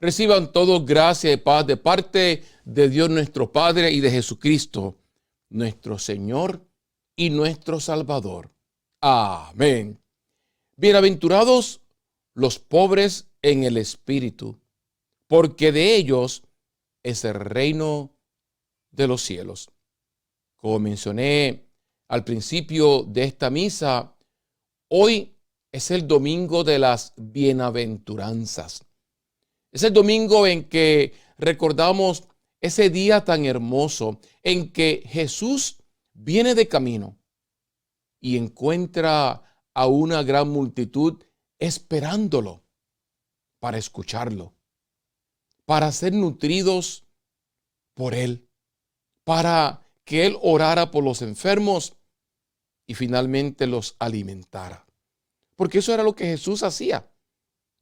Reciban todos gracia y paz de parte de Dios nuestro Padre y de Jesucristo, nuestro Señor y nuestro Salvador. Amén. Bienaventurados los pobres en el espíritu, porque de ellos es el reino de los cielos. Como mencioné al principio de esta misa, hoy es el domingo de las bienaventuranzas. Es el domingo en que recordamos ese día tan hermoso en que Jesús viene de camino y encuentra a una gran multitud esperándolo para escucharlo, para ser nutridos por él, para que él orara por los enfermos y finalmente los alimentara. Porque eso era lo que Jesús hacía.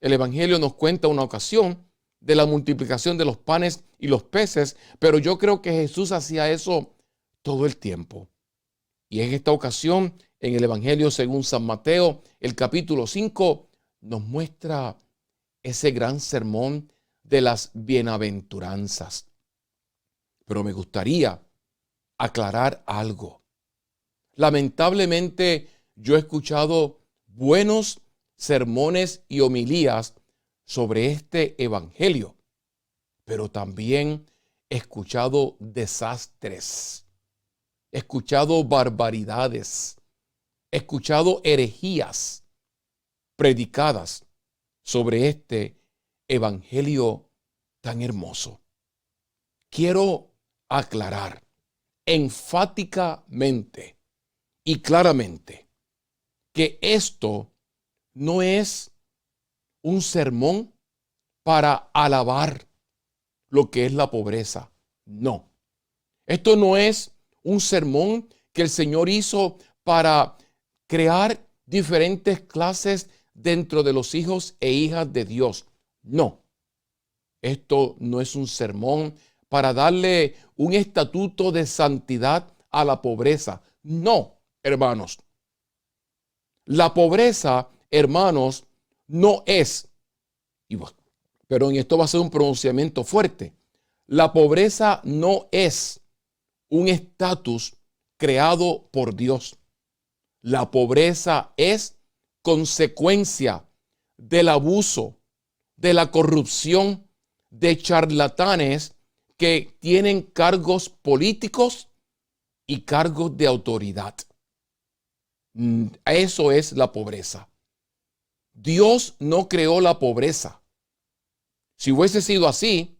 El Evangelio nos cuenta una ocasión de la multiplicación de los panes y los peces, pero yo creo que Jesús hacía eso todo el tiempo. Y en esta ocasión, en el Evangelio según San Mateo, el capítulo 5, nos muestra ese gran sermón de las bienaventuranzas. Pero me gustaría aclarar algo. Lamentablemente, yo he escuchado buenos sermones y homilías sobre este evangelio, pero también he escuchado desastres, he escuchado barbaridades, he escuchado herejías predicadas sobre este evangelio tan hermoso. Quiero aclarar enfáticamente y claramente que esto no es un sermón para alabar lo que es la pobreza. No. Esto no es un sermón que el Señor hizo para crear diferentes clases dentro de los hijos e hijas de Dios. No. Esto no es un sermón para darle un estatuto de santidad a la pobreza. No, hermanos. La pobreza, hermanos, no es, pero en esto va a ser un pronunciamiento fuerte. La pobreza no es un estatus creado por Dios. La pobreza es consecuencia del abuso, de la corrupción, de charlatanes que tienen cargos políticos y cargos de autoridad. Eso es la pobreza. Dios no creó la pobreza. Si hubiese sido así,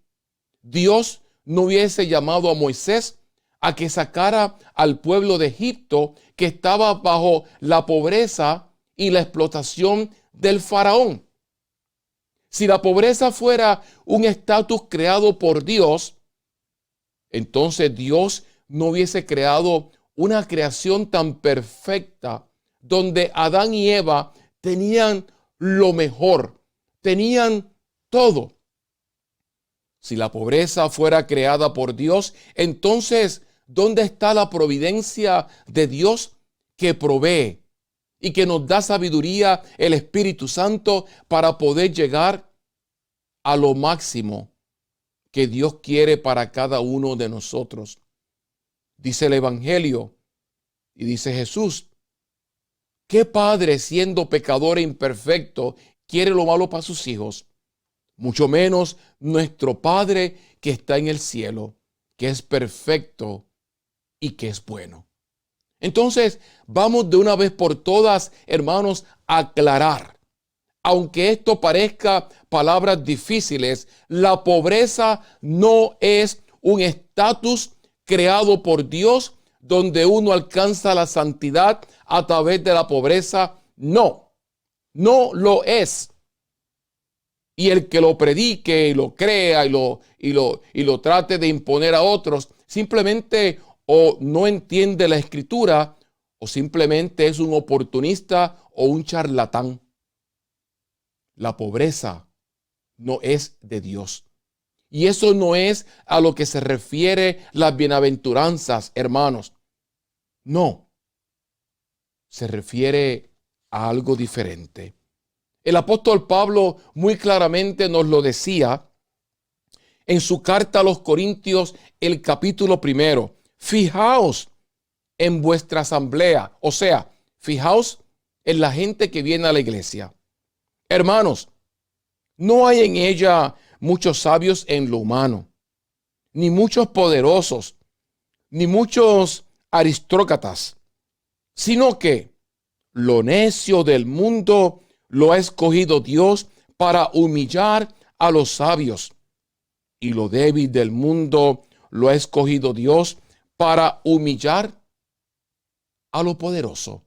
Dios no hubiese llamado a Moisés a que sacara al pueblo de Egipto que estaba bajo la pobreza y la explotación del faraón. Si la pobreza fuera un estatus creado por Dios, entonces Dios no hubiese creado una creación tan perfecta donde Adán y Eva tenían lo mejor, tenían todo. Si la pobreza fuera creada por Dios, entonces, ¿dónde está la providencia de Dios que provee y que nos da sabiduría, el Espíritu Santo, para poder llegar a lo máximo que Dios quiere para cada uno de nosotros? Dice el Evangelio y dice Jesús, ¿qué padre siendo pecador e imperfecto quiere lo malo para sus hijos? Mucho menos nuestro Padre que está en el cielo, que es perfecto y que es bueno. Entonces, vamos de una vez por todas, hermanos, a aclarar. Aunque esto parezca palabras difíciles, la pobreza no es un estatus creado por Dios donde uno alcanza la santidad a través de la pobreza. No, no lo es. Y el que lo predique y lo crea y lo trate de imponer a otros, simplemente o no entiende la Escritura o simplemente es un oportunista o un charlatán. La pobreza no es de Dios. Y eso no es a lo que se refiere las bienaventuranzas, hermanos. No. Se refiere a algo diferente. El apóstol Pablo muy claramente nos lo decía en su carta a los Corintios, el capítulo 1, fijaos en vuestra asamblea, o sea, fijaos en la gente que viene a la iglesia. Hermanos, no hay en ella muchos sabios en lo humano, ni muchos poderosos, ni muchos aristócratas, sino que lo necio del mundo lo ha escogido Dios para humillar a los sabios, y lo débil del mundo lo ha escogido Dios para humillar a lo poderoso.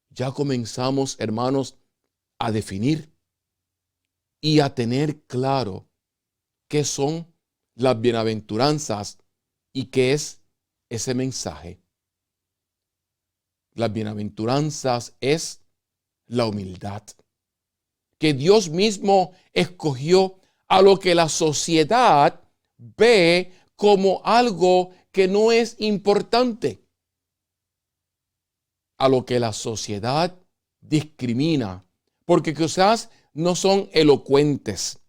Ya comenzamos, hermanos, a definir y a tener claro qué son las bienaventuranzas y qué es ese mensaje. Las bienaventuranzas es la humildad, que Dios mismo escogió a lo que la sociedad ve como algo que no es importante, a lo que la sociedad discrimina, porque quizás no son elocuentes,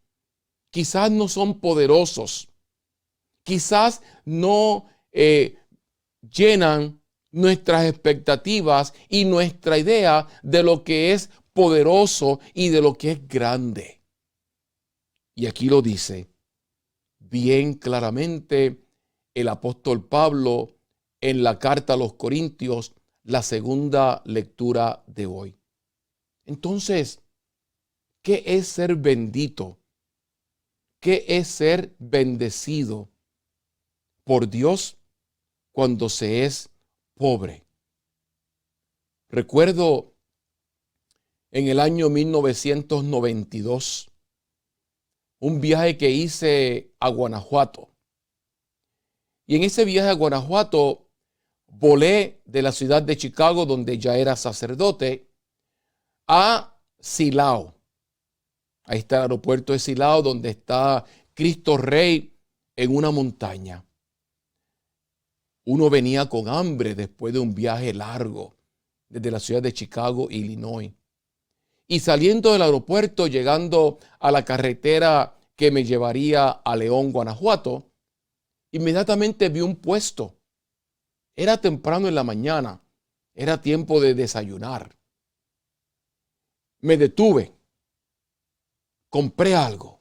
quizás no son poderosos, quizás no llenan nuestras expectativas y nuestra idea de lo que es poderoso y de lo que es grande. Y aquí lo dice bien claramente el apóstol Pablo en la carta a los Corintios, la segunda lectura de hoy. Entonces, ¿qué es ser bendito? ¿Qué es ser bendecido por Dios cuando se es pobre? Recuerdo en el año 1992 un viaje que hice a Guanajuato. Y en ese viaje a Guanajuato volé de la ciudad de Chicago, donde ya era sacerdote, a Silao. Ahí está el aeropuerto de Silao, donde está Cristo Rey en una montaña. Uno venía con hambre después de un viaje largo desde la ciudad de Chicago, Illinois. Y saliendo del aeropuerto, llegando a la carretera que me llevaría a León, Guanajuato, inmediatamente vi un puesto. Era temprano en la mañana, era tiempo de desayunar. Me detuve, compré algo,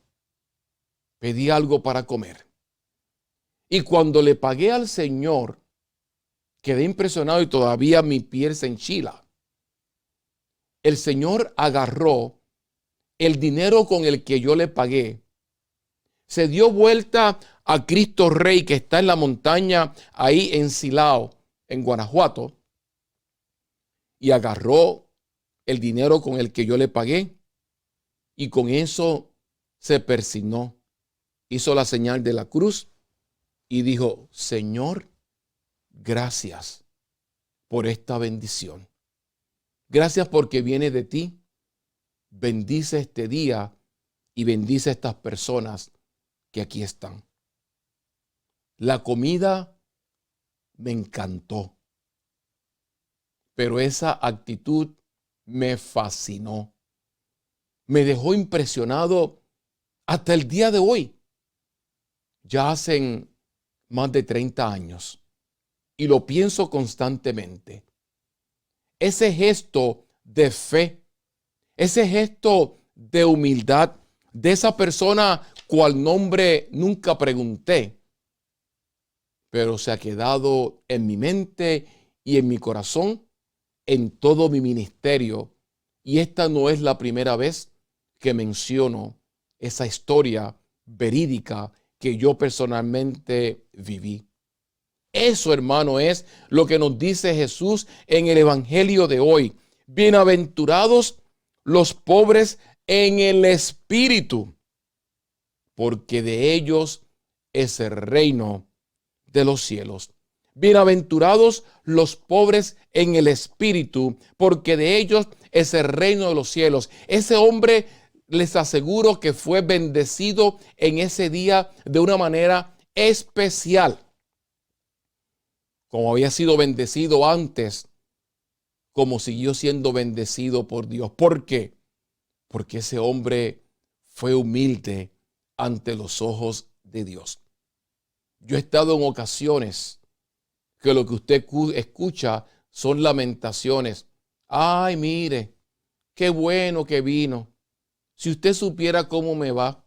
pedí algo para comer. Y cuando le pagué al Señor, quedé impresionado y todavía mi piel se enchila. El Señor agarró el dinero con el que yo le pagué, se dio vuelta a Cristo Rey que está en la montaña ahí en Silao, en Guanajuato, y agarró el dinero con el que yo le pagué y con eso se persignó, hizo la señal de la cruz y dijo: Señor, gracias por esta bendición. Gracias porque viene de ti. Bendice este día y bendice a estas personas que aquí están. La comida me encantó, pero esa actitud me fascinó. Me dejó impresionado hasta el día de hoy. Ya hacen más de 30 años y lo pienso constantemente. Ese gesto de fe, ese gesto de humildad de esa persona cual nombre nunca pregunté, pero se ha quedado en mi mente y en mi corazón en todo mi ministerio. Y esta no es la primera vez que menciono esa historia verídica que yo personalmente viví. Eso, hermano, es lo que nos dice Jesús en el Evangelio de hoy. Bienaventurados los pobres en el espíritu, porque de ellos es el reino de los cielos. Bienaventurados los pobres en el espíritu, porque de ellos es el reino de los cielos. Ese hombre, les aseguro que fue bendecido en ese día de una manera especial, como había sido bendecido antes, como siguió siendo bendecido por Dios. ¿Por qué? Porque ese hombre fue humilde ante los ojos de Dios. Yo he estado en ocasiones que lo que usted escucha son lamentaciones. Ay, mire, qué bueno que vino. Si usted supiera cómo me va.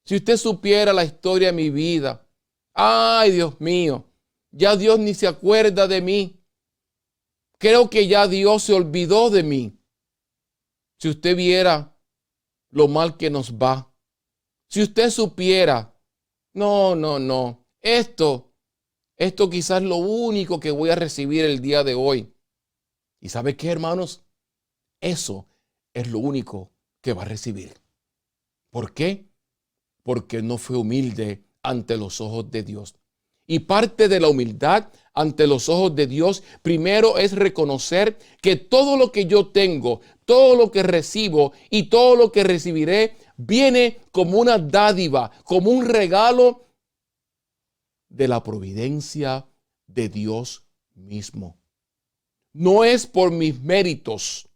Si usted supiera la historia de mi vida. Ay, Dios mío, ya Dios ni se acuerda de mí. Creo que ya Dios se olvidó de mí. Si usted viera lo mal que nos va. Si usted supiera, no. Esto quizás es lo único que voy a recibir el día de hoy. ¿Y sabe qué, hermanos? Eso es lo único que va a recibir. ¿Por qué? Porque no fue humilde ante los ojos de Dios. Y parte de la humildad ante los ojos de Dios, primero es reconocer que todo lo que yo tengo, todo lo que recibo y todo lo que recibiré, viene como una dádiva, como un regalo de la providencia de Dios mismo. No es por mis méritos,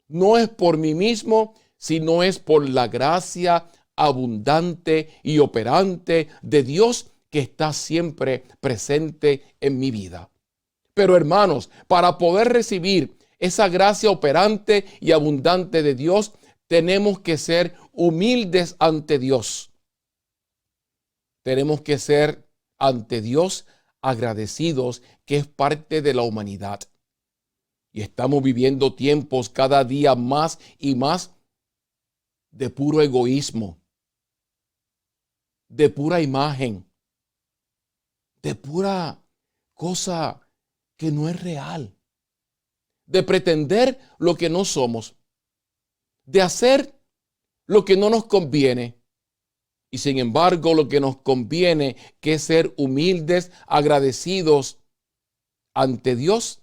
no es por mí mismo, sino es por la gracia abundante y operante de Dios que está siempre presente en mi vida. Pero hermanos, para poder recibir esa gracia operante y abundante de Dios, tenemos que ser humildes ante Dios. Tenemos que ser ante Dios agradecidos, que es parte de la humanidad. Y estamos viviendo tiempos cada día más y más de puro egoísmo, de pura imagen, de pura cosa que no es real, de pretender lo que no somos, de hacer lo que no nos conviene. Y sin embargo, lo que nos conviene, que es ser humildes, agradecidos ante Dios,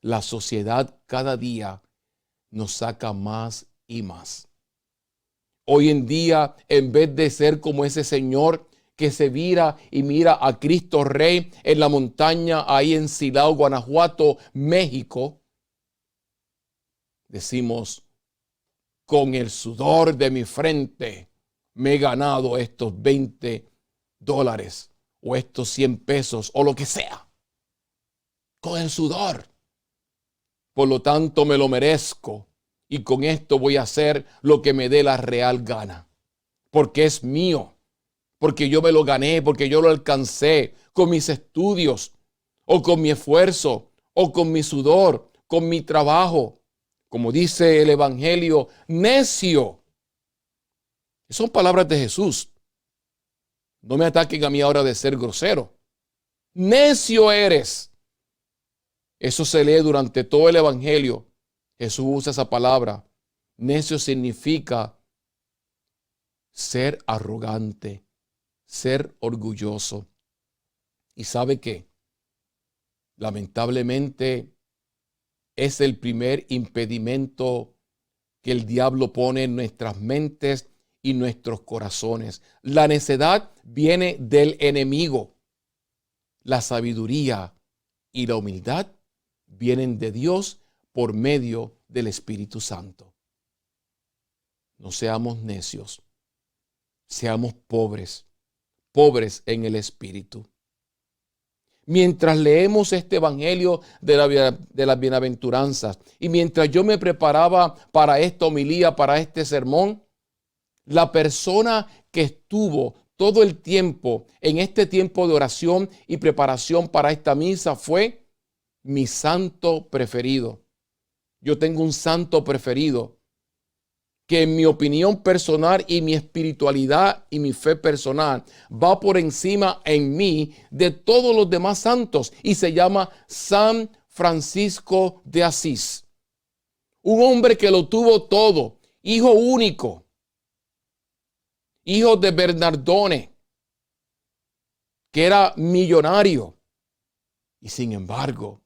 la sociedad cada día nos saca más y más. Hoy en día, en vez de ser como ese señor que se vira y mira a Cristo Rey en la montaña ahí en Silao, Guanajuato, México, decimos, con el sudor de mi frente me he ganado estos $20 o estos 100 pesos o lo que sea. Con el sudor. Por lo tanto, me lo merezco. Y con esto voy a hacer lo que me dé la real gana. Porque es mío. Porque yo me lo gané. Porque yo lo alcancé con mis estudios. O con mi esfuerzo. O con mi sudor. Con mi trabajo. Como dice el Evangelio, necio. Son palabras de Jesús. No me ataquen a mí ahora de ser grosero. Necio eres. Eso se lee durante todo el Evangelio. Jesús usa esa palabra. Necio significa ser arrogante, ser orgulloso. ¿Y sabe qué? Lamentablemente es el primer impedimento que el diablo pone en nuestras mentes y nuestros corazones. La necedad viene del enemigo. La sabiduría y la humildad vienen de Dios por medio del Espíritu Santo. No seamos necios, seamos pobres, pobres en el Espíritu. Mientras leemos este Evangelio de las bienaventuranzas y mientras yo me preparaba para esta homilía, para este sermón, la persona que estuvo todo el tiempo en este tiempo de oración y preparación para esta misa fue mi santo preferido. Yo tengo un santo preferido que en mi opinión personal y mi espiritualidad y mi fe personal va por encima en mí de todos los demás santos y se llama San Francisco de Asís. Un hombre que lo tuvo todo, hijo único, hijo de Bernardone, que era millonario y sin embargo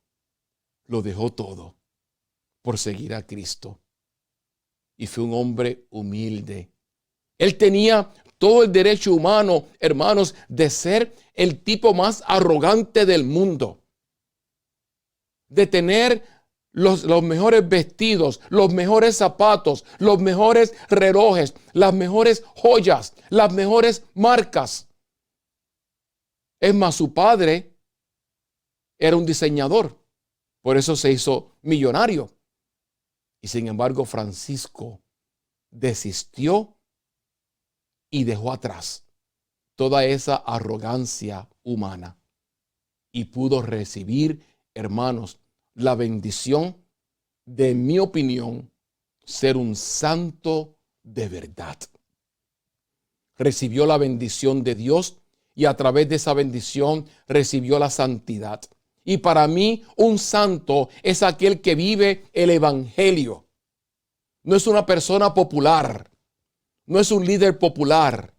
lo dejó todo por seguir a Cristo. Y fue un hombre humilde. Él tenía todo el derecho humano, hermanos, de ser el tipo más arrogante del mundo. De tener los mejores vestidos, los mejores zapatos, los mejores relojes, las mejores joyas, las mejores marcas. Es más, su padre era un diseñador. Por eso se hizo millonario. Y sin embargo, Francisco desistió y dejó atrás toda esa arrogancia humana. Y pudo recibir, hermanos, la bendición de, en mi opinión, ser un santo de verdad. Recibió la bendición de Dios y a través de esa bendición recibió la santidad. Y para mí, un santo es aquel que vive el evangelio. No es una persona popular, no es un líder popular.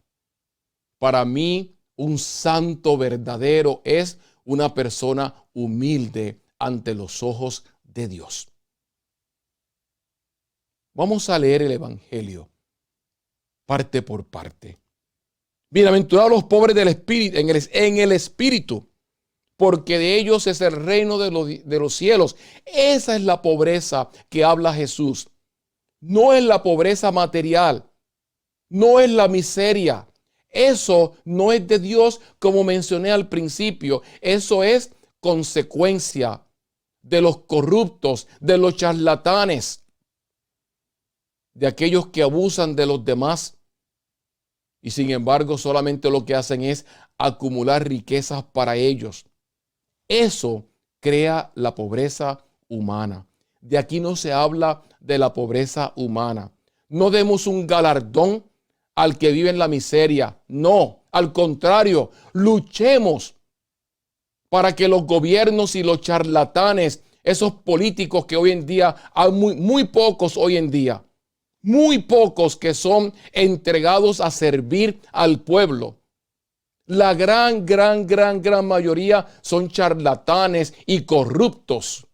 Para mí, un santo verdadero es una persona humilde ante los ojos de Dios. Vamos a leer el evangelio parte por parte. Bienaventurados los pobres del espíritu, en el espíritu, porque de ellos es el reino de los cielos. Esa es la pobreza que habla Jesús. No es la pobreza material, no es la miseria. Eso no es de Dios, como mencioné al principio. Eso es consecuencia de los corruptos, de los charlatanes, de aquellos que abusan de los demás. Y sin embargo, solamente lo que hacen es acumular riquezas para ellos. Eso crea la pobreza humana. De aquí no se habla de la pobreza humana. No demos un galardón al que vive en la miseria. No, al contrario, luchemos para que los gobiernos y los charlatanes, esos políticos que hoy en día, hay muy pocos hoy en día, muy pocos que son entregados a servir al pueblo. La gran mayoría son charlatanes y corruptos.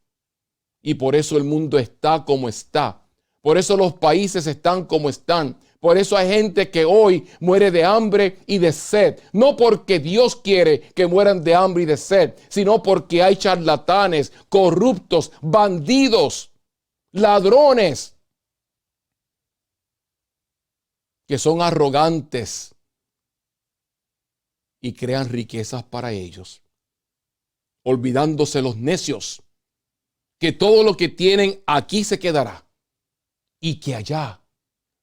Y por eso el mundo está como está. Por eso los países están como están. Por eso hay gente que hoy muere de hambre y de sed. No porque Dios quiere que mueran de hambre y de sed, sino porque hay charlatanes, corruptos, bandidos, ladrones, que son arrogantes y crean riquezas para ellos, olvidándose los necios que todo lo que tienen aquí se quedará y que allá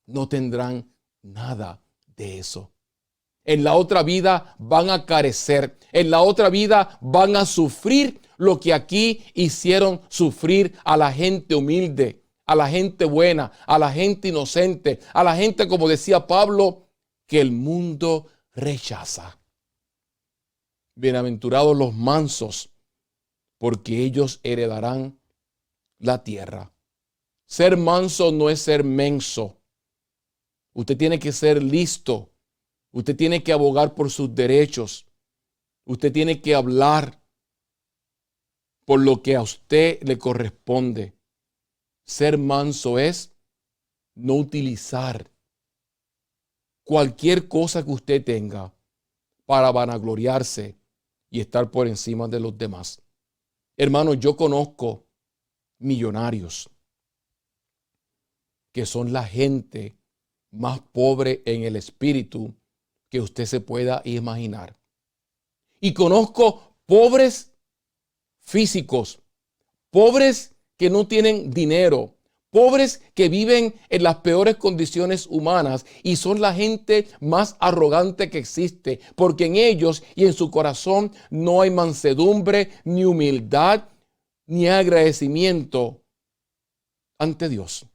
no tendrán nada de eso. En la otra vida van a carecer, en la otra vida van a sufrir lo que aquí hicieron sufrir a la gente humilde, a la gente buena, a la gente inocente, a la gente, como decía Pablo, que el mundo rechaza. Bienaventurados los mansos, porque ellos heredarán la tierra. Ser manso no es ser menso. Usted tiene que ser listo. Usted tiene que abogar por sus derechos. Usted tiene que hablar por lo que a usted le corresponde. Ser manso es no utilizar cualquier cosa que usted tenga para vanagloriarse y estar por encima de los demás. Hermanos, yo conozco millonarios que son la gente más pobre en el espíritu que usted se pueda imaginar. Y conozco pobres físicos, pobres que no tienen dinero, pobres que viven en las peores condiciones humanas y son la gente más arrogante que existe, porque en ellos y en su corazón no hay mansedumbre, ni humildad, ni agradecimiento ante Dios.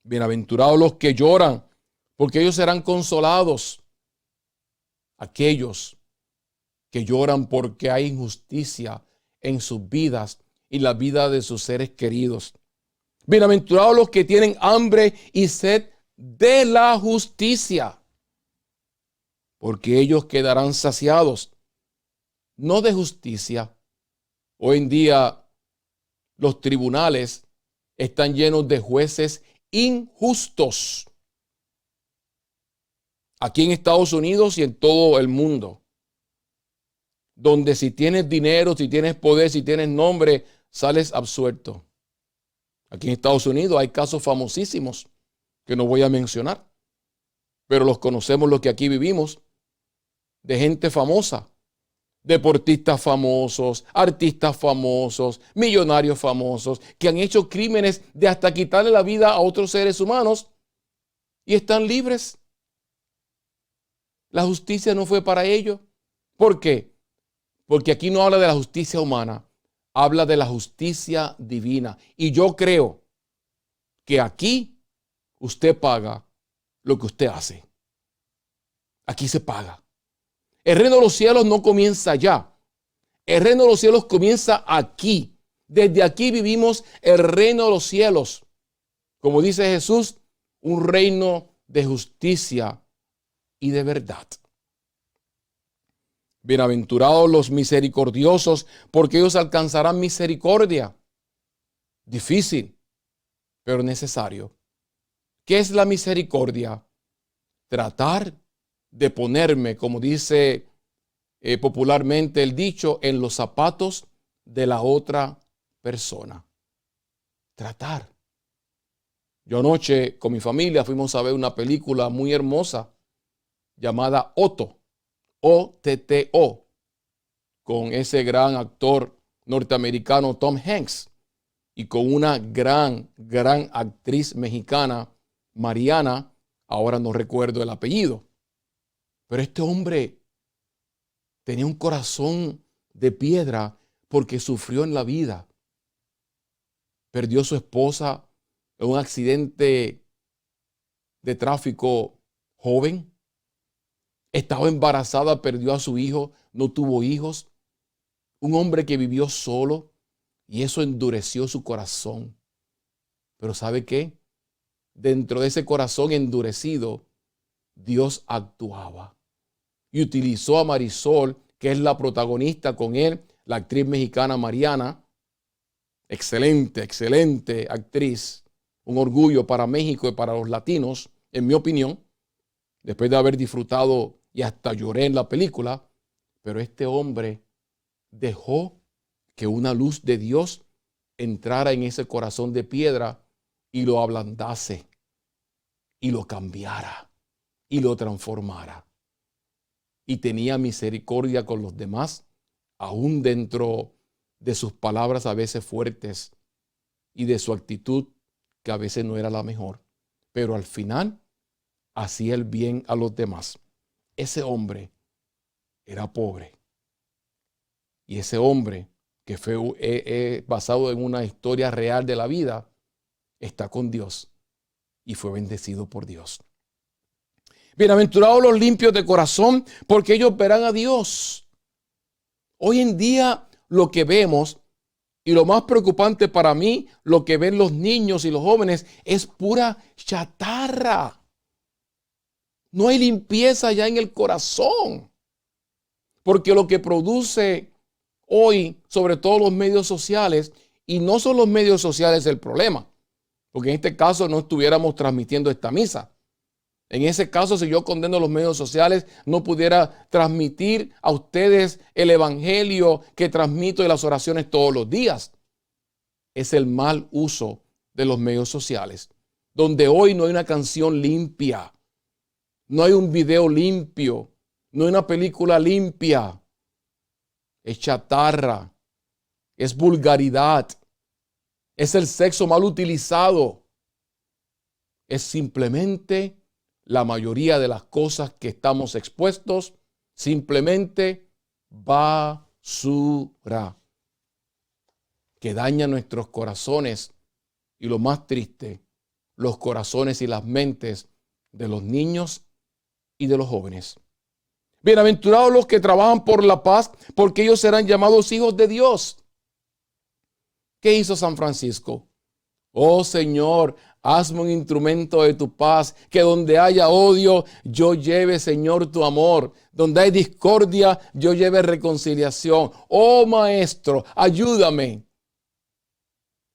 Bienaventurados los que lloran, porque ellos serán consolados. Aquellos que lloran porque hay injusticia en sus vidas y la vida de sus seres queridos. Bienaventurados los que tienen hambre y sed de la justicia, porque ellos quedarán saciados. No de justicia. Hoy en día los tribunales están llenos de jueces injustos. Aquí en Estados Unidos y en todo el mundo, donde si tienes dinero, si tienes poder, si tienes nombre, sales absuelto. Aquí en Estados Unidos hay casos famosísimos que no voy a mencionar, pero los conocemos los que aquí vivimos, de gente famosa deportistas famosos, artistas famosos, millonarios famosos, que han hecho crímenes de hasta quitarle la vida a otros seres humanos y están libres. La justicia no fue para ellos. ¿Por qué? Porque aquí no habla de la justicia humana, habla de la justicia divina. Y yo creo que aquí usted paga lo que usted hace. Aquí se paga. El reino de los cielos no comienza allá. El reino de los cielos comienza aquí. Desde aquí vivimos el reino de los cielos. Como dice Jesús, un reino de justicia y de verdad. Bienaventurados los misericordiosos, porque ellos alcanzarán misericordia. Difícil, pero necesario. ¿Qué es la misericordia? Tratar de ponerme, como dice popularmente el dicho, en los zapatos de la otra persona. Tratar. Yo anoche con mi familia fuimos a ver una película muy hermosa llamada Otto, O-T-T-O, con ese gran actor norteamericano Tom Hanks y con una gran actriz mexicana, Mariana, ahora no recuerdo el apellido. Pero este hombre tenía un corazón de piedra porque sufrió en la vida. Perdió a su esposa en un accidente de tráfico joven. Estaba embarazada, perdió a su hijo, no tuvo hijos. Un hombre que vivió solo y eso endureció su corazón. Pero ¿sabe qué? Dentro de ese corazón endurecido, Dios actuaba. Y utilizó a Marisol, que es la protagonista con él, la actriz mexicana Mariana. Excelente actriz. Un orgullo para México y para los latinos, en mi opinión. Después de haber disfrutado y hasta lloré en la película. Pero este hombre dejó que una luz de Dios entrara en ese corazón de piedra y lo ablandase, y lo cambiara, y lo transformara. Y tenía misericordia con los demás, aún dentro de sus palabras a veces fuertes y de su actitud que a veces no era la mejor. Pero al final hacía el bien a los demás. Ese hombre era pobre. Y ese hombre, que fue basado en una historia real de la vida, está con Dios y fue bendecido por Dios. Bienaventurados los limpios de corazón, porque ellos verán a Dios. Hoy en día lo que vemos, y lo más preocupante para mí, lo que ven los niños y los jóvenes, es pura chatarra. No hay limpieza ya en el corazón. Porque lo que produce hoy, sobre todo los medios sociales, y no son los medios sociales el problema, porque en este caso no estuviéramos transmitiendo esta misa. En ese caso, si yo condeno los medios sociales, no pudiera transmitir a ustedes el evangelio que transmito en las oraciones todos los días. Es el mal uso de los medios sociales, donde hoy no hay una canción limpia, no hay un video limpio, no hay una película limpia. Es chatarra, es vulgaridad, es el sexo mal utilizado. Es simplemente la mayoría de las cosas que estamos expuestos, simplemente basura, que daña nuestros corazones y lo más triste, los corazones y las mentes de los niños y de los jóvenes. Bienaventurados los que trabajan por la paz, porque ellos serán llamados hijos de Dios. ¿Qué hizo San Francisco? Oh Señor, hazme un instrumento de tu paz, que donde haya odio, yo lleve, Señor, tu amor. Donde hay discordia, yo lleve reconciliación. Oh Maestro, ayúdame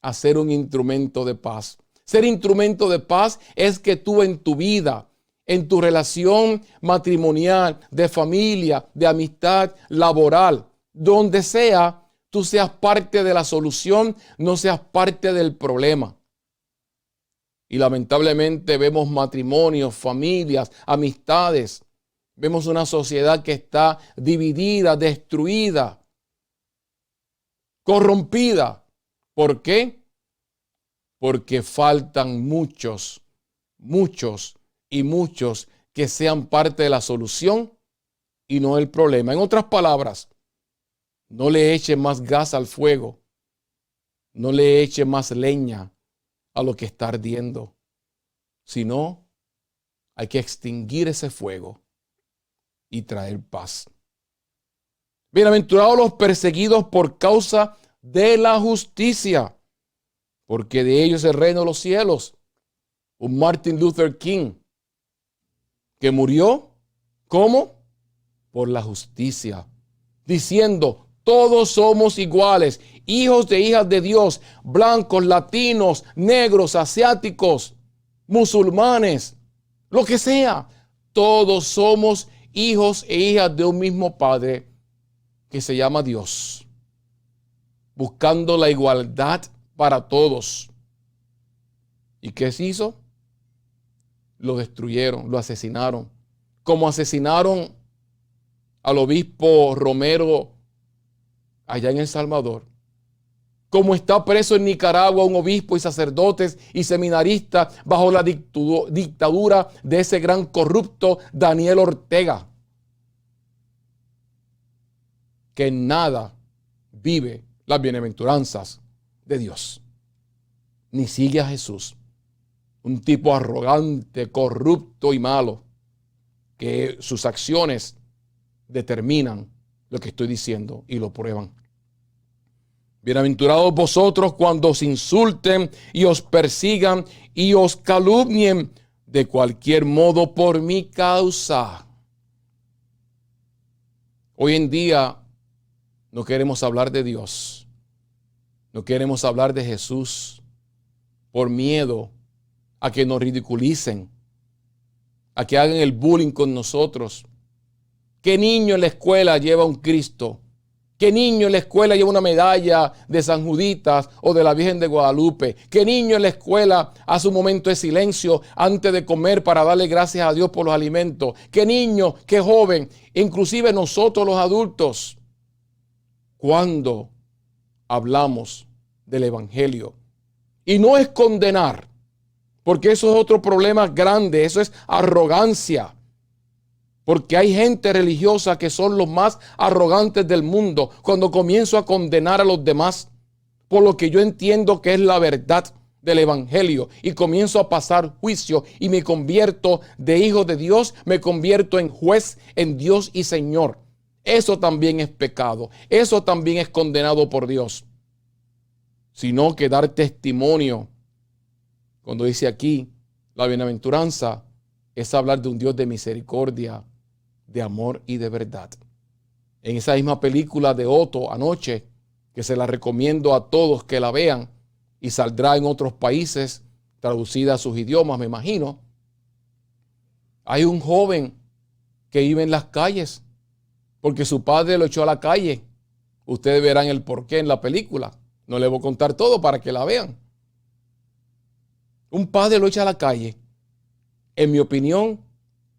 a ser un instrumento de paz. Ser instrumento de paz es que tú en tu vida, en tu relación matrimonial, de familia, de amistad, laboral, donde sea, tú seas parte de la solución, no seas parte del problema. Y lamentablemente vemos matrimonios, familias, amistades Vemos una sociedad que está dividida, destruida, corrompida. ¿Por qué? Porque faltan muchos que sean parte de la solución y no el problema. En otras palabras, no le eche más gas al fuego, no le eche más leña a lo que está ardiendo, sino hay que extinguir ese fuego y traer paz. Bienaventurados los perseguidos por causa de la justicia, porque de ellos es el reino de los cielos. Un Martin Luther King que murió, ¿cómo? Por la justicia, diciendo: todos somos iguales, hijos e hijas de Dios, blancos, latinos, negros, asiáticos, musulmanes, lo que sea. Todos somos hijos e hijas de un mismo Padre que se llama Dios, buscando la igualdad para todos. ¿Y qué se hizo? Lo destruyeron, lo asesinaron, como asesinaron al obispo Romero allá en El Salvador, como está preso en Nicaragua un obispo y sacerdotes y seminaristas bajo la dictadura de ese gran corrupto Daniel Ortega, que en nada vive las bienaventuranzas de Dios, ni sigue a Jesús. Un tipo arrogante, corrupto y malo, que sus acciones determinan lo que estoy diciendo y lo prueban. Bienaventurados vosotros cuando os insulten y os persigan y os calumnien de cualquier modo por mi causa. Hoy en día no queremos hablar de Dios, no queremos hablar de Jesús por miedo a que nos ridiculicen, a que hagan el bullying con nosotros. ¿Qué niño en la escuela lleva un Cristo? ¿Qué niño en la escuela lleva una medalla de San Juditas o de la Virgen de Guadalupe? ¿Qué niño en la escuela hace un momento de silencio antes de comer para darle gracias a Dios por los alimentos? ¿Qué niño, qué joven, inclusive nosotros los adultos, cuando hablamos del Evangelio? Y no es condenar, porque eso es otro problema grande, eso es arrogancia. Porque hay gente religiosa que son los más arrogantes del mundo. Cuando comienzo a condenar a los demás por lo que yo entiendo que es la verdad del Evangelio y comienzo a pasar juicio y me convierto de hijo de Dios, me convierto en juez, en Dios y Señor. Eso también es pecado. Eso también es condenado por Dios. Sino que dar testimonio. Cuando dice aquí, la bienaventuranza es hablar de un Dios de misericordia, de amor y de verdad. En esa misma película de Otto anoche, que se la recomiendo a todos que la vean y saldrá en otros países, traducida a sus idiomas, me imagino. Hay un joven que vive en las calles porque su padre lo echó a la calle. Ustedes verán el porqué en la película. No les voy a contar todo para que la vean. Un padre lo echa a la calle, en mi opinión,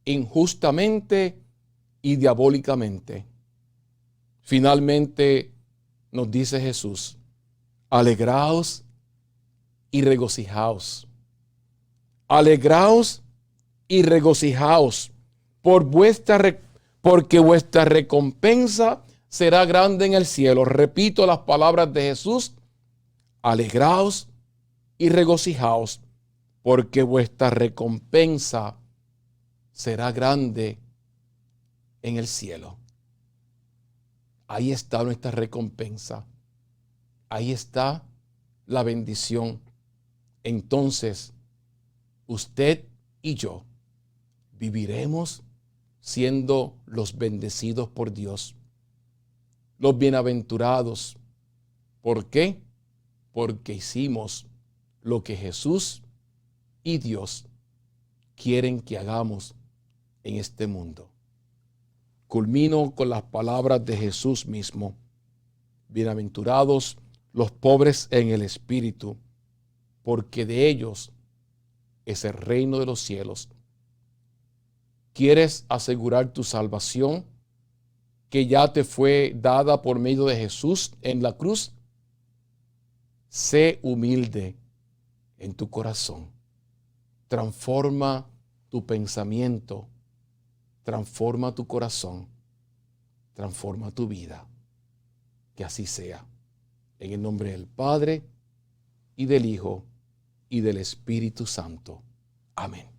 injustamente y diabólicamente. Finalmente nos dice Jesús: alegraos y regocijaos. Alegraos y regocijaos porque vuestra recompensa será grande en el cielo. Repito las palabras de Jesús: alegraos y regocijaos, porque vuestra recompensa será grande en el cielo. Ahí está nuestra recompensa. Ahí está la bendición. Entonces, usted y yo viviremos siendo los bendecidos por Dios, los bienaventurados. ¿Por qué? Porque hicimos lo que Jesús y Dios quieren que hagamos en este mundo. Culmino con las palabras de Jesús mismo: bienaventurados los pobres en el espíritu, porque de ellos es el reino de los cielos. ¿Quieres asegurar tu salvación que ya te fue dada por medio de Jesús en la cruz? Sé humilde en tu corazón. Transforma tu pensamiento, transforma tu corazón, transforma tu vida. Que así sea. En el nombre del Padre, y del Hijo, y del Espíritu Santo. Amén.